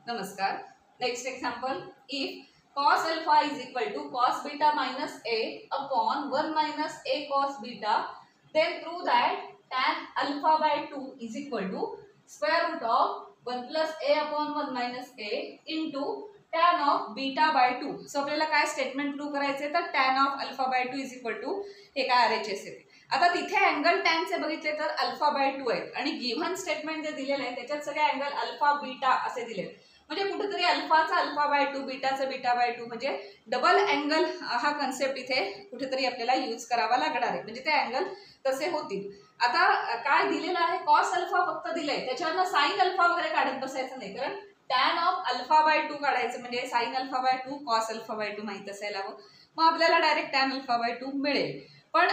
नमस्कार. Next example, if cos alpha is equal to cos beta minus a upon 1 minus a cos beta, then prove that tan alpha by 2 is equal to square root of 1 plus a upon 1 minus a into tan of beta by 2. So आपल्याला काय statement prove करायचे तर tan of alpha by 2 is equal to हे काय RHS येते. आता तिथे angle tan चे बघितले तर अल्फा बाय 2 आहेत आणि गिव्हन स्टेटमेंट जे दिलेले आहे त्याच्यात सगळे अँगल अल्फा बीटा असे दिले, म्हणजे कुठेतरी अल्फाचा अल्फा बाय 2 बीटाचा बीटा बाय 2 म्हणजे डबल अँगल हा कन्सेप्ट इथे कुठेतरी आपल्याला यूज करावा लागणार आहे, म्हणजे ते अँगल तसे होतील. आता काय दिलेलं आहे, कॉस अल्फा फक्त दिलंय, त्याच्यावरनं साइन अल्फा वगैरे काढत बसायचं नाही, कारण टॅन ऑफ अल्फा बाय 2 काढायचं म्हणजे sine alpha by 2 cos alpha by 2 माहित असायला हवं, मग आपल्याला डायरेक्ट टॅन अल्फा बाय 2 मिळेल. पण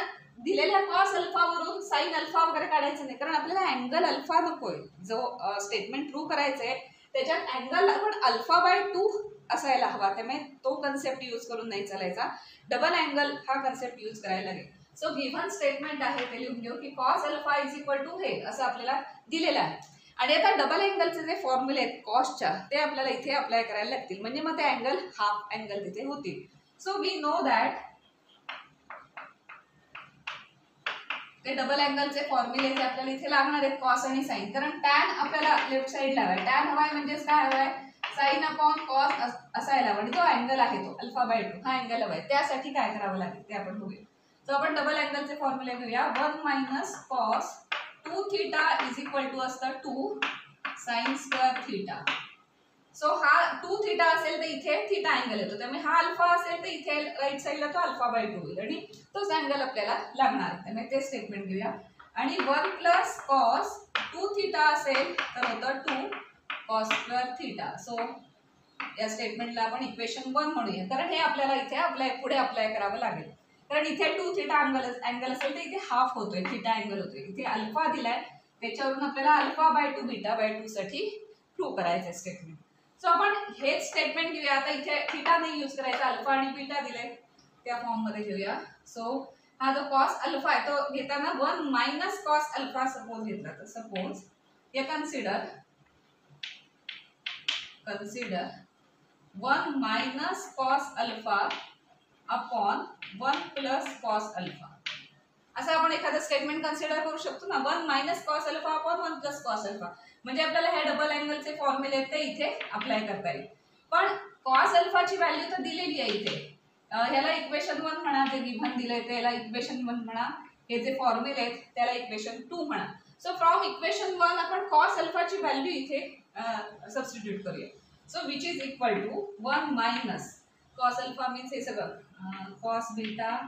दिलेल्या कॉस अल्फा वरून साइन अल्फा वगैरे काढायचं नाही, कारण आपल्याला अँगल अल्फा नकोय. जो स्टेटमेंट प्रूव्ह करायचंय त्याच्यात अँगल आपण अल्फा बाय 2 असायला हवा, त्यामुळे तो कन्सेप्ट यूज करून नाही चालायचा, डबल अँगल हा कन्सेप्ट यूज करायला लागेल. सो गिव्हन स्टेटमेंट आहे ते लिहून घेऊ की cos alpha is equal to हे असं आपल्याला दिलेलं आहे. आणि आता डबल अँगलचे जे फॉर्म्युले आहेत कॉसच्या ते आपल्याला इथे अप्लाय करायला लागतील, म्हणजे मग ते अँगल हाफ अँगल तिथे होतील. सो वी नो दॅट ते डबल अँगलचे फॉर्म्युले जे आपल्याला इथे लागणार आहेत कॉस आणि साइन, कारण टॅन आपल्याला लेफ्ट साइडला हवाय, टॅन हवाय म्हणजेच काय हवाय साइन अपॉन कॉस असायला हवा, आणि तो अँगल आहे तो अल्फा बाय 2 हा अँगल हवाय. त्यासाठी काय करावं लागेल ते आपण बघूया. सो आपण डबल अँगलचे फॉर्म्युले घेऊया. 1 minus cos 2 theta is equal to असतं 2 साइन स्क्वेअर थीटा. सो हा 2 थीटा असेल तर इथे थीटा अँगल येतो, त्यामुळे हा अल्फा असेल तर इथे राईट साइडला तो अल्फा बाय 2 होईल आणि तोच अँगल आपल्याला लागणार आहे, त्यामुळे ते स्टेटमेंट घेऊया. आणि 1 प्लस कॉस 2 थीटा असेल तर होतं 2 कॉस स्क्वेअर थीटा. सो या स्टेटमेंटला आपण इक्वेशन 1 म्हणूया, कारण हे आपल्याला इथे पुढे अप्लाय करावं लागेल, कारण इथे 2 थीटा अँगल असेल तर इथे हाफ होतोय, थीटा अँगल होतोय. इथे अल्फा दिलाय त्याच्यावरून आपल्याला अल्फा बाय 2 बीटा बाय 2 साठी प्रूव्ह करायचं स्टेटमेंट. सो आपण हेच स्टेटमेंट घेऊया. आता इथे थीटा नाही यूज करायचा, अल्फा आणि बीटा दिलाय त्या फॉर्म मध्ये घेऊया. सो हा जो कॉस अल्फा आहे तो घेताना 1 मायनस कॉस अल्फा सपोज घेतला तर सपोज हे consider 1 minus cos alpha upon 1 plus cos alpha असं आपण एखादं स्टेटमेंट कन्सिडर करू शकतो ना. 1 minus cos alpha upon 1 plus cos alpha, म्हणजे आपल्याला हे डबल अँगलचे फॉर्म्युले आहेत ते इथे अप्लाय करता येईल. पण कॉस अल्फाची व्हॅल्यू तर दिलेली आहे इथे, ह्याला इक्वेशन 1 म्हणा, जे गिव्हन दिलंय त्याला इक्वेशन 1 म्हणा, हे जे फॉर्म्युले आहेत त्याला इक्वेशन 2 म्हणा. सो फ्रॉम इक्वेशन 1 आपण कॉस अल्फाची व्हॅल्यू इथे सबस्टिट्यूट करूया. So which is equal to 1 minus cos alpha means हे सगळं cos beta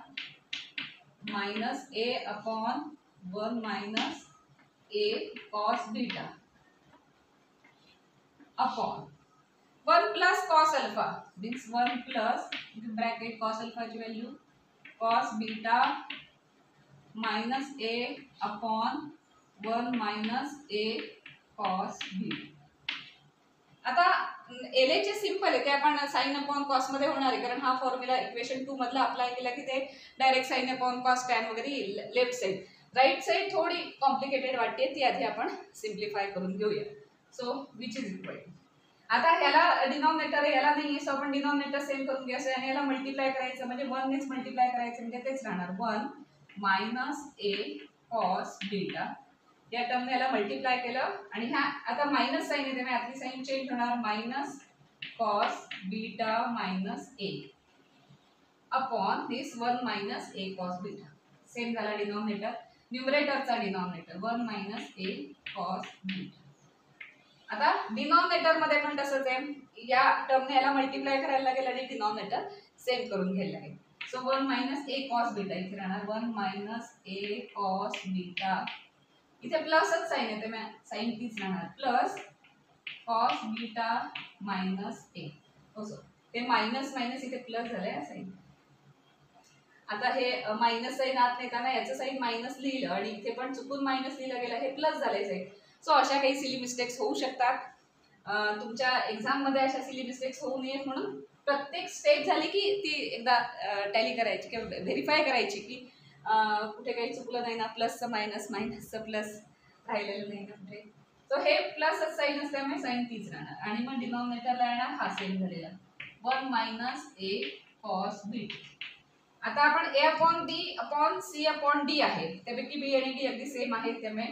minus A upon 1 minus A cos beta upon 1 plus cos alpha means 1 plus bracket cos अल्फाची value cos beta minus A upon 1 minus A cos beta. आता एलएचे simple आहे ते आपण sign upon cos मध्ये होणार आहे, कारण हा फॉर्म्युला इक्वेशन 2 मधला अप्लाय केला की ते direct sine upon cos tan वगैरे येईल. लेफ्ट साइड राईट साइड थोडी कॉम्प्लिकेटेड वाटते, ती आधी आपण सिम्प्लिफाय करून घेऊया. So which is equal to, आता ह्याला डिनॉमिनेटर आहे याला नाही, सो आपण डिनॉमिनेटर सेम करून घ्यायचं आणि याला मल्टिप्लाय करायचं, म्हणजे 1 नेच मल्टिप्लाय करायचं म्हणजे तेच राहणार 1 मायनस ए कॉस बीटा. या टर्मने याला मल्टिप्लाय केलं आणि ह्या आता मायनस साइन आहे त्यामुळे आतली साइन चेंज होणार, मायनस कॉस बीटा मायनस ए अपॉन दिस 1 मायनस ए कॉस बीटा. सेम झाला डिनॉमिनेटर, न्यूमरेटरचा डिनॉमिनेटर 1 मायनस ए कॉस बीटा. आता डिनॉमिनेटर मध्ये पण तसंच आहे, या टर्मने याला मल्टिप्लाय करायला लागेल आणि डिनॉमिनेटर सेम करून घ्यायला लागेल. सो 1 मायनस ए कॉस बीटा इथे राहणार 1 मायनस ए कॉस बीटा, इथे प्लसच साइन येते मॅ साइन तीच राहणार प्लस कॉस बीटा मायनस ए. ते मायनस मायनस इथे प्लस झालंय साइन. आता हे मायनस साइन आत नेताना याचं साइन मायनस लिहिलं आणि इथे पण चुकून मायनस लिहिलं गेलं, हे प्लस झालंय साइन. सो अशा काही सिली मिस्टेक्स होऊ शकतात तुमच्या एक्झाम मध्ये, अशा सिली मिस्टेक्स होऊ नयेत म्हणून प्रत्येक स्टेप झाली की ती एकदा टॅली करायची किंवा व्हेरीफाय करायची की कुठे काही चुकलं नाही ना, प्लसचं मायनस मायनसचं प्लस राहिलेलं नाही ना कुठे. सो हे प्लस साईन असल्यामुळे साईन तीच राहणार आणि मग डिनॉमिनेटरला येणार हा सेम झालेला 1 मायनस ए कॉस बी. आता आपण ए अपॉन बी अपॉन सी अपॉन डी आहे त्यापैकी बी आणि डी अगदी सेम आहे त्यामुळे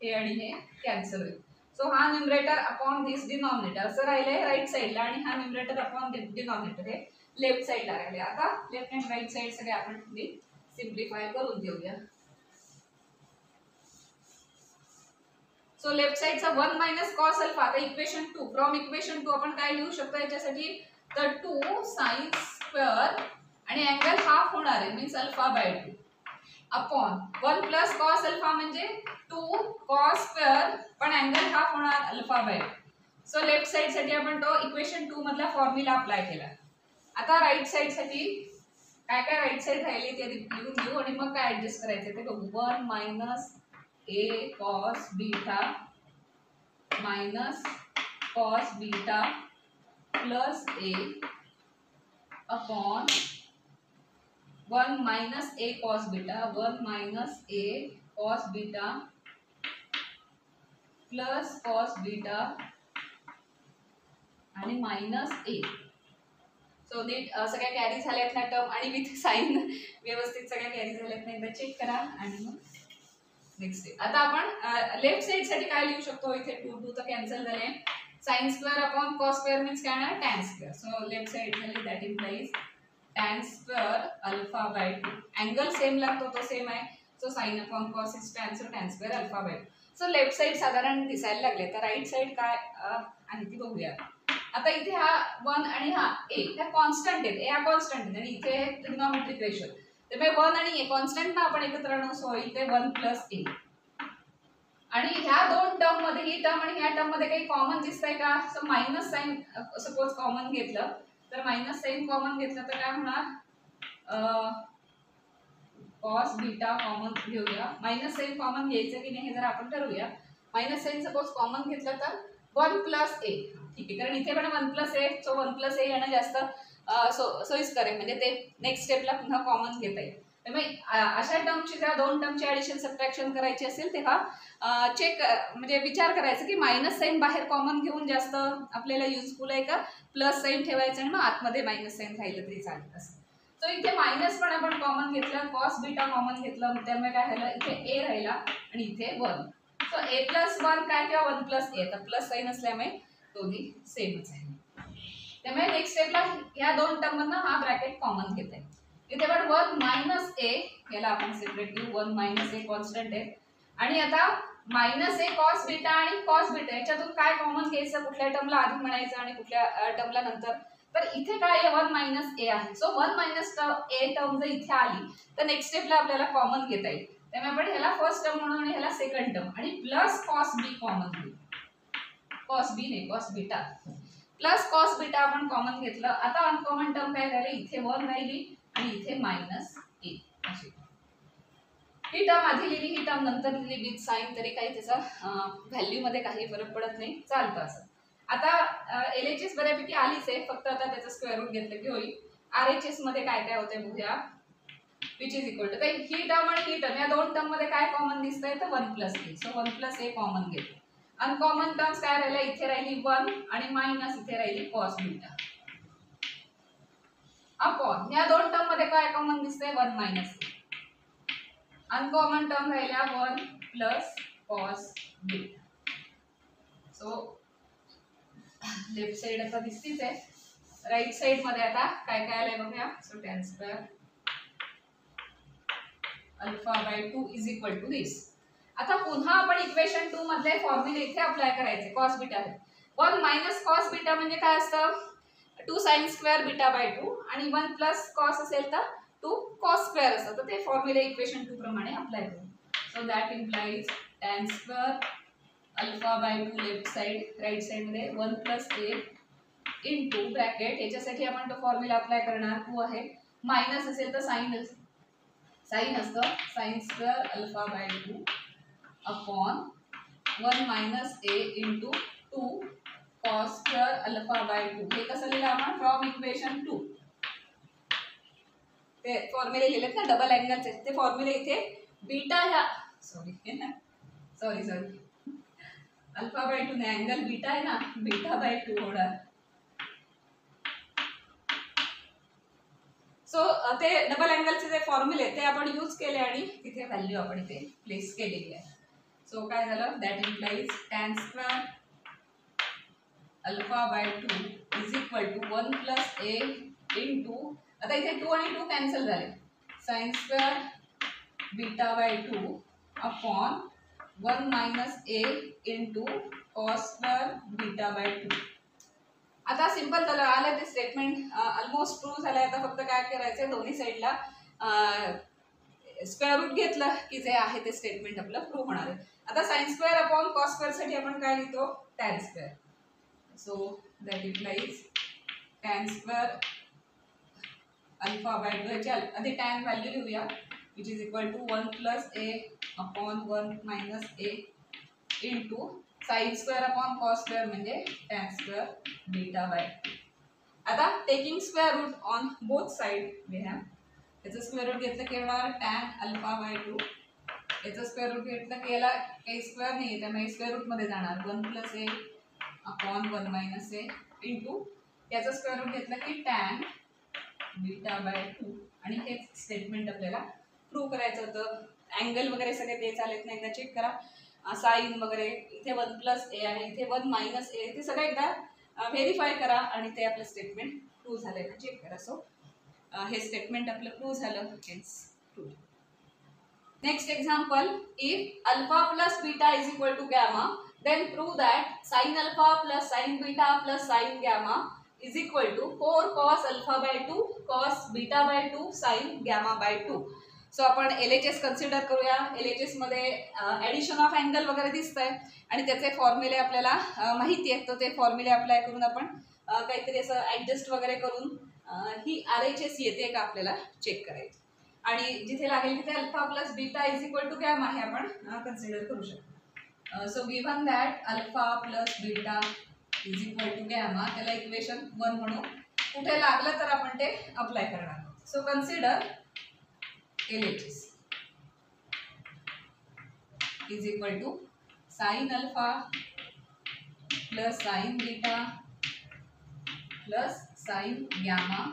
हे आणि हे कॅन्सल होईल. सो हा न्यूमरेटर अपॉन दिस डिनॉमिनेटर असं राहिले राईट साईडला आणि हा न्यूमरेटर अपॉन डिनॉमिनेटर हे लेफ्ट साईडला राहिले. आता लेफ्ट अँड राईट साईड सगळे आपण सिम्प्लिफाय करून घेऊया. सो लेफ्ट साइडचा 1 मायनस कॉस अल्फा. आता इक्वेशन 2 फ्रॉम इक्वेशन 2 आपण काय लिहू शकतो याच्यासाठी तर 2 साइन स्क्वेअर आणि अँगल हाफ होणार आहे means alpha by 2 upon 1 plus cos alpha म्हणजे 2 कॉस स्क्वेअर पण अँगल हाफ होणार alpha by 2. So left side साठी आपण तो इक्वेशन 2 मधला फॉर्म्युला अप्लाय केला. आता राईट साइड साठी काय काय राईट साइड राहिली ते लिहून घेऊ आणि मग काय ऍडजस्ट करायचं ते बघू. 1 minus a cos beta minus cos beta plus a upon 1 minus a cos beta 1 minus a cos beta plus cos beta आणि माइनस a. सो नीट सगळ्या कॅरी झाल्यात ना टर्म आणि विथ साइन व्यवस्थित सगळ्या कॅरी झाल्यात ना एकदा चेक करा आणि मग नेक्स्ट स्टेप. आता आपण लेफ्ट साइड साठी काय लिहू शकतो इथे 2 2 तर कॅन्सल झाले sin square upon cos square means काय ना tan square. So left side झाली that implies tan square alpha by 2. Angle same लागतो तो सेम आहे so sin upon cos is tan so tan square alpha by 2. So left side साधारण दिसायला लागले तर राइट साइड काय आहे ती बघूया. आता इथे हा 1 आणि हा a ह्या कॉन्स्टंट आहेत. a हा कॉन्स्टंट आहे आणि इथे ट्रिग्नोमेट्रिक रेशो त्यामुळे 1 आणि a कॉन्स्टंट ना आपण एकत्र आणू सो इथे 1 प्लस a. आणि ह्या दोन टर्म मध्ये ही टर्म आणि ह्या टर्म मध्ये काही कॉमन दिसतंय का. So minus sine suppose common घेतलं तर मायनस साइन कॉमन घेतलं तर काय होणार cos बीटा कॉमन घेऊया. मायनस साइन कॉमन घ्यायचं की नाही हे जर आपण ठरवूया. मायनस साइन सपोज कॉमन घेतलं तर 1 प्लस a ठीक आहे कारण इथे पण 1 plus a so 1 plus a येणं जास्त सोयीस्कर आहे म्हणजे ते नेक्स्ट स्टेपला पुन्हा कॉमन घेता येईल. त्यामुळे अशा टर्मची जर दोन टर्मची ऍडिशन सबट्रॅक्शन करायची असेल तेव्हा चेक म्हणजे विचार करायचं की मायनस साइन बाहेर कॉमन घेऊन जास्त आपल्याला युजफुल आहे का प्लस साइन ठेवायचं आणि मग आतमध्ये मायनस साइन राहिलं तरी चालेल असं. सो इथे मायनस पण आपण कॉमन घेतलं cos बीटा कॉमन घेतलं त्यामुळे काय झालं इथे a राहिला आणि इथे 1. सो a प्लस 1 काय किंवा 1 प्लस a तर प्लस साइन असल्यामुळे दोन्ही सेमच आहे. त्यामुळे नेक्स्ट स्टेपला या दोन टर्म मधनं हा ब्रॅकेट कॉमन घेत आहे. इथे पण 1 मायनस a याला आपण सेपरेट घेऊ 1 मायनस a कॉन्स्टंट आहे आणि आता मायनस a cos बीटा आणि cos बीटा याच्यातून काय कॉमन घ्यायचं कुठल्या टर्मला आधी म्हणायचं आणि कुठल्या टर्मला नंतर. तर इथे काय आहे 1 मायनस a आहे. सो 1 मायनस a टर्म जर इथे आली तर नेक्स्ट स्टेपला आपल्याला कॉमन घेता येईल. त्यामुळे आपण ह्याला फर्स्ट टर्म म्हणून आणि ह्याला सेकंड टर्म आणि प्लस cos b कॉमन घेऊ. cos b नाही cos beta plus cos beta आपण कॉमन घेतलं. आता अनकॉमन टर्म काय झाली इथे 1 राहिली आणि इथे मायनस a अशी. ही टर्म आधी लिहिली ही टर्म नंतर लिहिली विथ साइन तरी काही त्याचा व्हॅल्यू मध्ये काही फरक पडत नाही चालतं असं. आता LHS बऱ्यापैकी आलीच आहे फक्त आता त्याचं स्क्वेअर रूट घेतलं की होईल. RHS मध्ये काय काय होतंय बघूया. विच इज इक्वल टू ही टर्म आणि ही टर्म या दोन टर्म मध्ये काय कॉमन दिसतंय तर 1 plus a. So 1 plus a common घेतलं. अनकॉमन टर्म्स काय राहिल्या इथे राहिली 1 आणि मायनस इथे राहिली cos बीटा अपॉन या दोन टर्म मध्ये काय कॉमन दिसतंय 1 मायनस a. अनकॉमन टर्म राहिल्या 1 plus cos beta. So left side आता दिसतीच आहे. राइट साइड मध्ये आता काय काय आलंय बघूया. So tan square alpha by 2 is equal to this. आता पुन्हा आपण इक्वेशन 2 मधले फॉर्म्युले इथे अप्लाय करायचे cos beta. 1 minus cos beta म्हणजे काय असतं 2 sin स्क्वेअर बीटा बाय 2 आणि 1 प्लस cos असेल तर 2 cos स्क्वेअर असतं. तर ते फॉर्म्युले इक्वेशन 2 प्रमाणे अप्लाय करू. So that implies tan square alpha by 2 left side right side मध्ये 1 प्लस a इनटू ब्रॅकेट याच्यासाठी आपण तो फॉर्म्युला अप्लाय करणार 2 आहे. मायनस असेल तर साइन असतं sin square alpha by 2 upon 1 minus a into 2 cos square alpha by 2. हे कसं लिहिलं आपण फ्रॉम इक्वेशन 2. ते फॉर्म्युले लिहिलेत ना डबल अँगलचे ते फॉर्म्युले इथे बीटा ह्या सॉरी अल्फा बाय 2 नाही, अँगल बीटा आहे ना, बीटा बाय 2 होणार. सो ते डबल अँगलचे जे फॉर्म्युले ते आपण यूज केले आणि तिथे व्हॅल्यू आपण इथे प्लेस केलेली आहे. सो काय झालं, that implies tan square alpha by 2 is equal to 1 plus a into, आता इथे 2 आणि 2 कॅन्सल झाले, sine square beta by 2 upon 1 minus a into cos square beta by 2. आता सिंपल झालं, आलं ते स्टेटमेंट ऑलमोस्ट प्रूव्ह झालंय. आता फक्त काय करायचंय, दोन्ही साईडला स्क्वेअर रूट घेतलं की जे आहे ते स्टेटमेंट आपलं प्रूव्ह होणार आहे. आता sine square upon cos square साठी आपण काय लिहितो, tan square. So that implies tan square alpha by 2 ह्याची आधी टॅन व्हॅल्यू लिहूया, which is equal to 1 plus a upon 1 minus a into sine square upon cos square म्हणजे tan square beta by 2. आता taking square root on both side we have, याचं square root घेतलं की होणार tan alpha by 2, याचं square root घेतलं की याला काही स्क्वेअर नाही आहे त्यामुळे स्क्वेअर रूटमध्ये जाणार 1 plus a upon 1 minus a into याचं स्क्वेअर रूट घेतलं की टॅन बीटा बाय 2. आणि हेच स्टेटमेंट आपल्याला प्रूव्ह करायचं होतं. अँगल वगैरे सगळे ते चालत नाही, एकदा चेक करा. साइन वगैरे इथे 1 प्लस ए आहे, इथे 1 मायनस ए, ते सगळं एकदा व्हेरीफाय करा आणि ते आपलं स्टेटमेंट प्रूव्ह झालंय ना चेक करा. सो हे स्टेटमेंट आपलं प्रूव्ह झालं, hence true. Next example, if alpha plus beta is equal to gamma then prove that sin alpha plus sin beta plus sin gamma is equal to 4 cos alpha by 2 cos beta by 2 sin gamma by 2. So आपण LHS consider करूया. LHS मध्ये addition of angle वगैरे दिसतंय आणि त्याचे फॉर्म्युले आपल्याला माहिती आहेत, तर ते फॉर्म्युले अप्लाय करून आपण काहीतरी असं ॲडजस्ट वगैरे करून ही RHS येते का आपल्याला चेक करायची. आणि जिथे लागेल तिथे alpha plus beta is equal to gamma हे आपण कन्सिडर करू शकतो. So given that alpha plus beta is equal to gamma, त्याला इक्वेशन 1 म्हणू. कुठे लागलं तर आपण ते अप्लाय करणार. So consider LHS is equal to sin alpha plus sin beta plus sin gamma.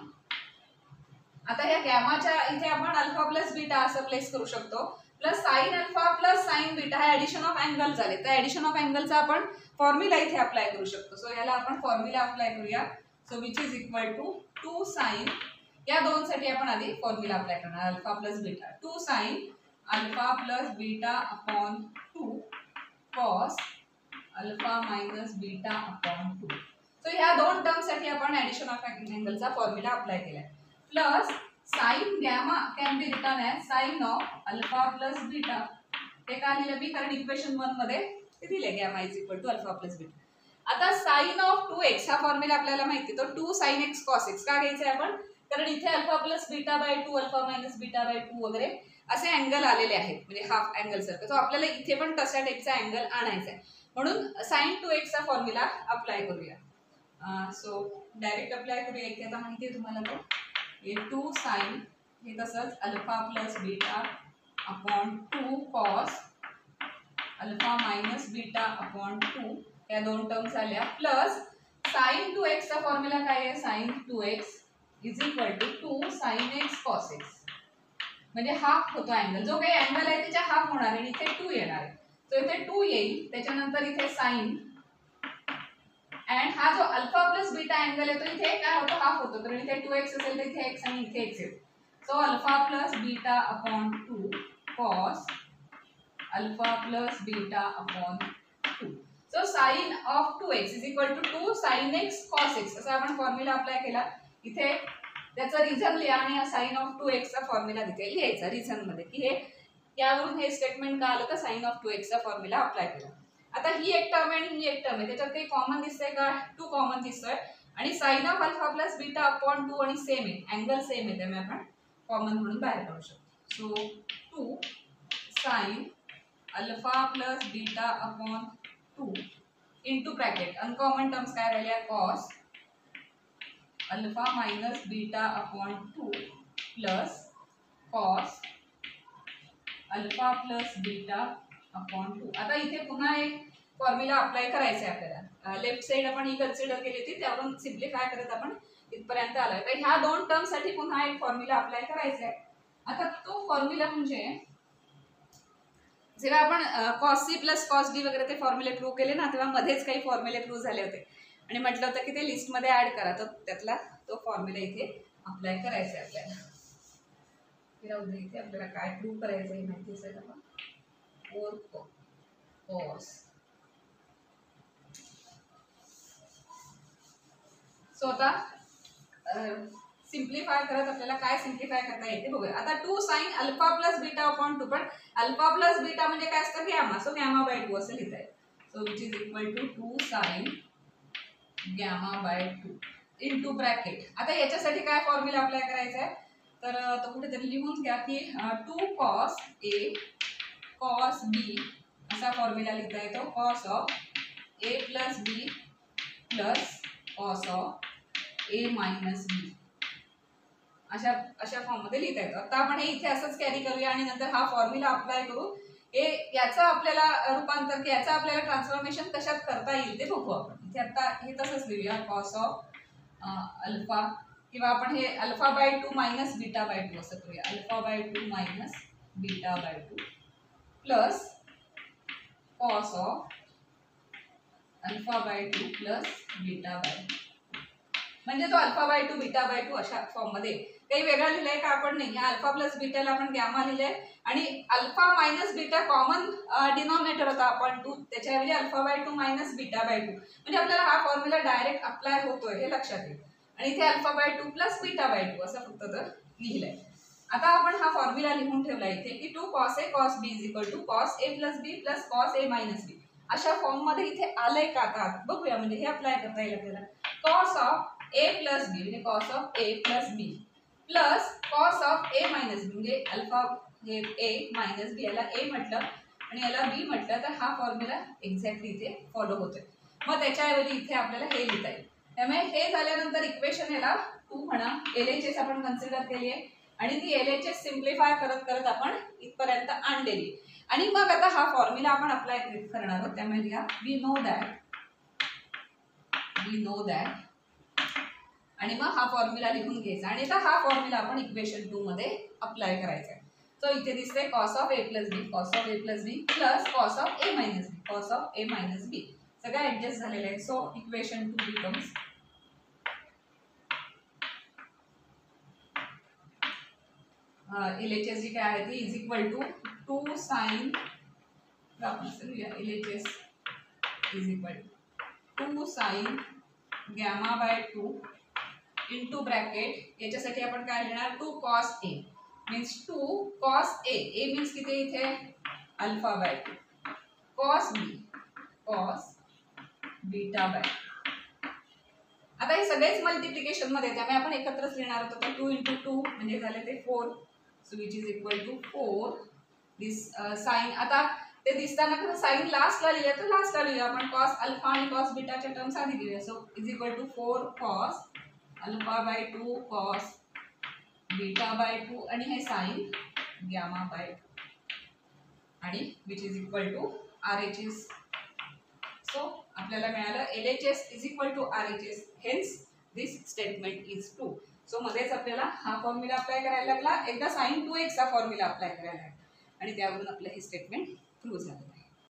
आता या गॅमाच्या इथे आपण अल्फा प्लस बीटा असं प्लेस करू शकतो, plus sign alpha plus sign beta हे ॲडिशन ऑफ अँगल झाले, तर ॲडिशन ऑफ अँगलचा आपण फॉर्म्युला इथे अप्लाय करू शकतो. सो याला आपण फॉर्म्युला अप्लाय करूया. So which is equal to 2 sine, या दोनसाठी आपण आधी फॉर्म्युला अप्लाय करणार, alpha plus beta, 2 sine alpha plus beta upon 2 cos alpha minus beta upon 2. So ह्या दोन टर्मसाठी आपण ॲडिशन ऑफ अँगलचा फॉर्म्युला अप्लाय केलाय. Plus sine gamma can be written as sine of alpha plus beta. ते का लिहिलं मी, कारण इक्वेशन 1 मध्ये ते दिले gamma is equal to alpha plus beta. आता साइन ऑफ 2x हा फॉर्म्युला आपल्याला माहिती, तो 2 sin x cos x का घ्यायचा आहे आपण, कारण इथे alpha plus beta by 2 alpha minus beta by 2 वगैरे असे अँगल आलेले आहेत, म्हणजे हाफ अँगल सारखं. तो आपल्याला इथे पण तशा टाईपचा अँगल आणायचा आहे, म्हणून साइन 2x चा फॉर्म्युला अप्लाय करूया. सो डायरेक्ट अप्लाय करूया. इथे आता माहिती आहे तुम्हाला तो हे 2 साइन, हे तसंच alpha plus beta upon 2 cos alpha minus beta upon 2, या दोन टर्म्स आल्या. प्लस साइन 2x चा फॉर्म्युला काय आहे, sine 2x is equal to 2 sine x cos x, म्हणजे हाफ होतो अँगल, जो काही अँगल आहे त्याच्या हाफ होणार आहे आणि इथे 2 येणार आहे. सो इथे 2 येईल, त्याच्यानंतर इथे साइन, अँड हा जो अल्फा प्लस बीटा अँगल आहे तो इथे काय होतो, हाफ होतो, कारण इथे 2x असेल तर इथे x आणि इथे x येईल. So alpha plus beta upon 2 cos alpha plus beta upon 2. So sine of 2x is equal to 2 sine x cos x असा आपण फॉर्म्युला अप्लाय केला. इथे त्याचा रिझन लिहा आणि साइन ऑफ 2x चा फॉर्म्युला तिथे लिहायचा रिझन मध्ये, की हे यावरून हे स्टेटमेंट का आलं तर साइन ऑफ 2x चा फॉर्म्युला अप्लाय केला. आता ही एक टर्म आहे आणि ही एक टर्म आहे, त्याच्यात काही कॉमन दिसतंय का, 2 कॉमन दिसतोय, आणि sine of alpha plus beta upon 2 आणि सेम आहे, अँगल सेम आहे, त्यामुळे आपण कॉमन म्हणून बाहेर काढू शकतो. So 2 sine alpha plus beta upon 2 into bracket uncommon terms काय राहिल्या, cos alpha minus beta upon 2 plus cos alpha plus beta upon 2. आता इथे पुन्हा एक फॉर्म्युला अप्लाय करायचा आहे आपल्याला. लेफ्ट साइड आपण ही कन्सिडर केली होती, त्यावरून सिम्प्लिफाय करत आपण इथपर्यंत आलोय. तर ह्या दोन टर्म साठी पुन्हा एक फॉर्म्युला अप्लाय करायचा आहे. आता तो फॉर्म्युला म्हणजे जेव्हा आपण cos c plus cos d वगैरे ते फॉर्म्युले प्रूव्ह केले ना, तेव्हा मध्येच काही फॉर्म्युले प्रूव्ह झाले होते आणि म्हटलं होतं की ते लिस्टमध्ये ऍड करा. तर त्यातला तो फॉर्म्युला इथे अप्लाय करायचा आहे आपल्याला. इथे आपल्याला काय प्रूव्ह करायचं आहे माहिती असेल आपण. 4 cos. सो आता सिम्प्लिफाय करत आपल्याला काय सिम्प्लिफाय करता येते बघूया. आता 2 sin alpha plus beta upon 2, पण अल्फा प्लस बीटा म्हणजे काय असतं गॅमा, सो गॅमा बाय 2 असं लिहिता येईल. So which is equal to 2 sin gamma by 2 into bracket. आता याच्यासाठी काय फॉर्म्युला अप्लाय करायचा आहे, तर तो कुठेतरी लिहून घ्या की 2 cos a cos b असा फॉर्म्युला लिहिता येतो. cos of a plus b plus cos of a minus b अशा अशा फॉर्म मध्ये लिहिता येतो. आता आपण हे इथे असंच कॅरी करूया आणि नंतर हा फॉर्म्युला अप्लाय करू. हे याचं आपल्याला रूपांतर की याचं आपल्याला ट्रान्सफॉर्मेशन कशात करता येईल ते बघू आपण. इथे आता हे तसंच लिहूया cos ऑफ अल्फा, किंवा आपण हे alpha by 2 minus beta by 2 असं करूया. Alpha by 2 minus beta by 2 plus cos of alpha by 2 plus beta by 2. म्हणजे तो अल्फा बाय 2 बीटा बाय 2 अशा फॉर्म मध्ये. काही वेगळं लिहिलंय का आपण? नाही. या अल्फा प्लस बीटाला आपण गॅमा लिहिलंय आणि alpha minus beta common denominator होता आपण 2, त्याच्याऐवजी alpha by 2 minus beta by 2. म्हणजे आपल्याला हा फॉर्म्युला डायरेक्ट अप्लाय होतोय हे लक्षात येईल. आणि इथे alpha by 2 plus beta by 2 असं फक्त तर लिहिलंय. आता आपण हा फॉर्म्युला लिहून ठेवला इथे की 2 cos a cos b is equal to cos a plus b plus cos a minus b अशा फॉर्म मध्ये इथे आलंय का? आता बघूया, म्हणजे हे अप्लाय करता येईल आपल्याला. cos of a plus b म्हणजे cos of a plus b plus cos of a minus b म्हणजे अल्फा हे a मायनस b, याला a म्हटलं आणि याला b म्हटलं, तर हा फॉर्म्युला एक्झॅक्टली इथे फॉलो होतोय. मग त्याच्याऐवजी इथे आपल्याला हे लिहिता येईल. त्यामुळे हे झाल्यानंतर इक्वेशन याला 2 म्हणा, LHS आपण कन्सिडर केली आहे आणि ती LHS सिम्प्लिफाय करत करत आपण इथपर्यंत आणलेली. आणि मग आता हा फॉर्म्युला आपण अप्लाय करणार आहोत. त्यामुळे लिहा वी नो दॅट आणि मग हा फॉर्म्युला लिहून घ्यायचा आणि आता हा फॉर्म्युला आपण इक्वेशन 2 मध्ये अप्लाय करायचा आहे. सो इथे दिसते cos of a plus b cos of a plus b plus cos of a minus b cos of a minus b सगळं ऍडजस्ट झालेलं आहे. सो इक्वेशन 2 बिकम्स LHS जी काय आहे ती is equal to 2 sin LHS is equal to 2 sin gamma by 2 into bracket. याच्यासाठी आपण काय लिहिणार 2 cos a means 2 cos a means किती इथे alpha by 2 cos b cos beta bye. आता हे सगळेच मल्टिप्लिकेशन मध्ये, त्यामुळे आपण एकत्रच लिहिणार होतो. तर 2 × 2 म्हणजे झाले ते 4. So which is equal to 4 this sine. आता ते दिसताना कसं साइन लास्टला लिहिलं तर लास्टला लिहूया आपण. cos अल्फा आणि cos बीटाच्या टर्म्स आधी लिहूया. So is equal to 4 cos alpha by 2 cos beta by 2 आणि हे साइन गॅमा बाय 2 आणि which is equal to RHS. सो आपल्याला मिळालं LHS is equal to RHS. Hence this statement is true. So मध्येच आपल्याला हा फॉर्म्युला अप्लाय करायला लागला. एकदा sin 2x चा फॉर्म्युला अप्लाय करायला लागला आणि त्यावरून आपलं हे स्टेटमेंट ट्रू झालं.